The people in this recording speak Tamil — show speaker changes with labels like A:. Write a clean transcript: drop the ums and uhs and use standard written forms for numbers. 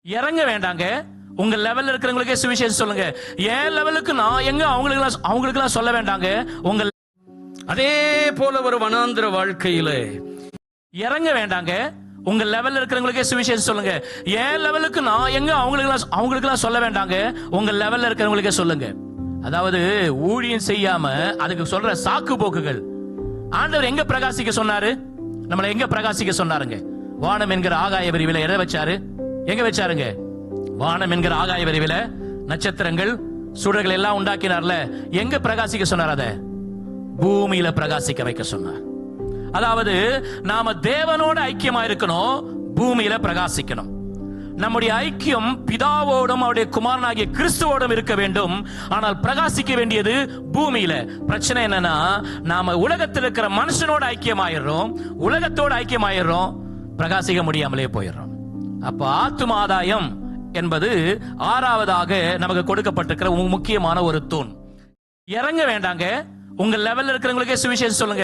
A: இறங்க வேண்டாங்க. உங்க லெவல்ல இருக்கிறவங்களுக்கே சுவிசேஷம் சொல்லுங்க. என் லெவலுக்கு நான் எங்க அவங்களுக்கெல்லாம் சொல்ல வேண்டாங்க. உங்க
B: அதே போல ஒரு வனாந்திர வாழ்க்கையில
A: இறங்க வேண்டாங்க. உங்க லெவல்ல இருக்கிறவங்களுக்கே சுவிசேஷம் சொல்லுங்க. என் லெவலுக்கு நான் எங்க அவங்களுக்கெல்லாம் சொல்ல வேண்டாங்க. உங்க லெவல்ல இருக்கிறவங்களுக்கே சொல்லுங்க. அதாவது ஊழியம் செய்யாம அதுக்கு சொல்ற சாக்கு போக்குகள். ஆண்டவர் எங்க பிரகாசிக்க சொன்னாரு? நம்மளை எங்க பிரகாசிக்க சொன்னாருங்க? வானம் என்கிற ஆகாய விரிவில எதை வச்சாரு? எங்க வச்சாருங்க? வானம் என்கிற ஆகாய விரிவில நட்சத்திரங்கள் சுடர்கள் எல்லாம் உண்டாக்கினார்ல, எங்க பிரகாசிக்க சொன்னார்? அத பூமியில பிரகாசிக்க வைக்க சொன்னார். அதாவது நாம தேவனோட ஐக்கியமா இருக்கணும், பூமியில பிரகாசிக்கணும். நம்முடைய ஐக்கியம் பிதாவோடும் அவருடைய குமாரனாகிய கிறிஸ்துவோடும் இருக்க வேண்டும். ஆனால் பிரகாசிக்க வேண்டியது பூமியில. பிரச்சனை என்னன்னா, நாம உலகத்தில் இருக்கிற மனுஷனோட ஐக்கியமாயிடுறோம், உலகத்தோட ஐக்கியமாயிடுறோம், பிரகாசிக்க முடியாமலே போயிடுறோம். அப்ப ஆத்தும ஆதாயம் என்பது ஆறாவதாக நமக்கு கொடுக்கப்பட்டிருக்கிற முக்கியமான ஒரு தூண். இறங்க வேண்டாங்க. உங்க லெவல்ல இருக்கிறவங்களுக்கே சுவிசேஷம் சொல்லுங்க.